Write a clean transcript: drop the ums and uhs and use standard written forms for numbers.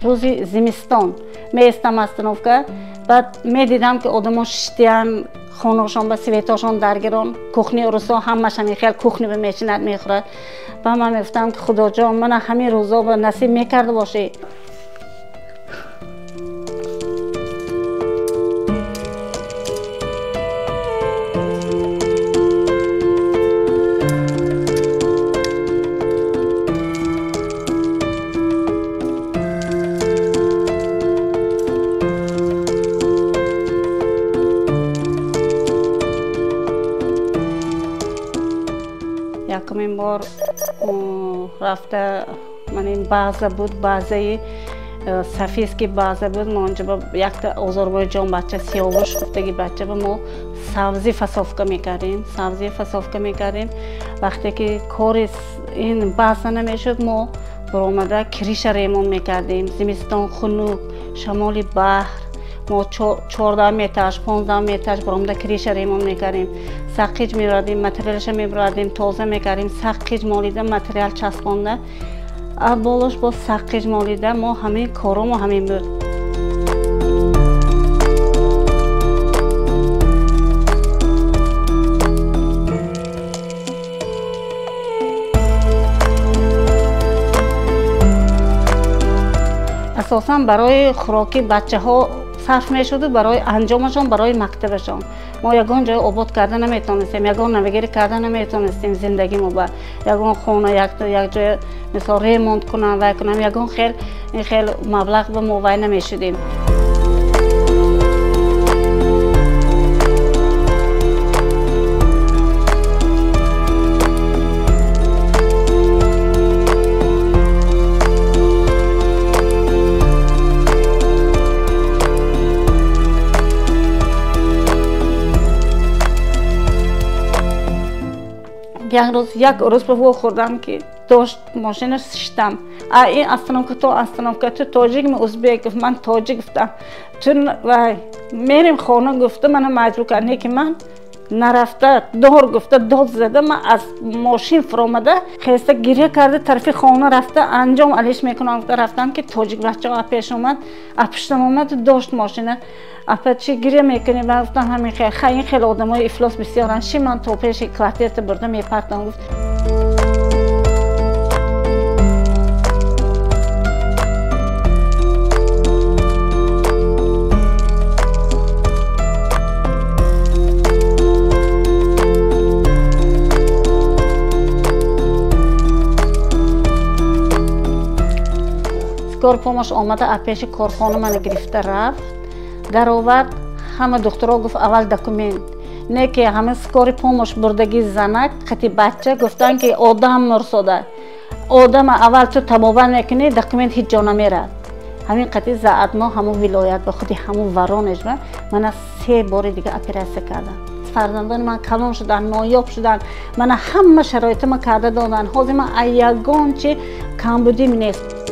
روزی زمستان میستم استانوفکا بعد میدیدم که آدما شتیان خانه‌شان با سویتاشون درگیرن کخنی روسا همش همین خیلی کخنی به میچیند میخورد و من میگفتم که خدا جان من همین روزا به نصیب میکرده باشه. یکمین بار رفته من این بازه بود بازه سفید که بازه بود ما اونجا با یک تا آذربایجان بچه سیاوش گفتگی بچه با ما سبزی فسافکا میکردیم وقتی که کار این بازه نمیشد ما برآمده کریش ریمون میکردیم زمستان خنک شمال بحر ما 14 مترش 15 مترش برآمده کریش ریمون میکردیم سقیج میبردیم متریالش میبردیم تازه میکردیم سقیج مالیده متریال چسبانده بالاش با سقیج مالیده ما همین کارو ما همین بود. اساساً برای خوراکی بچه ها صرف میشد برای انجامشان برای مکتبشان ما یگان جای آباد کردن نمیتونستیم یگان نوگیری کردن نمیتونستیم زندگی ما با یگان خونه یک جای مثلا ریمونت کنم و کنم یگان خیلی مبلغ به موای نمیشدیم. یک روز به وقت خوردم که داشت ماشین شدم این استانوفکا تو تاجیک می ازبک گفت من تاجیک گفتم چون میریم خانه گفته من مجبور کردن که من نرفته دار گفته داد زده من از ماشین فرامده خسته گریه کرده طرف خانه رفته انجام علیش میکنم رفتم که تاجیک بچه ها پیش اومد پشتم اومد داشت ماشینه اپا چی گریه میکنی و گفتم همین خیلی آدم های افلاس بسیارن چی من تو پیش کوارتیرت بردم میپرتم گفت کار پامش آمده اپیش کارخانه من گرفته رفت در آورد همه دکترها گفت اول دکومنت نه که همه سکار پامش بردگی زنک خطی بچه گفتن که آدم مرساده آدم اول تو تبابه میکنی دکومنت هیچ جا نمیره همین قطعی زعدنا همون ولایت به خودی همون ورانش من 3 بار دیگه اپراسیون کردم فرزندان من کلان شدن نایاب شدن من همه شرایط ما کرده دادن حاضر من یگان چی کمبودی نیست.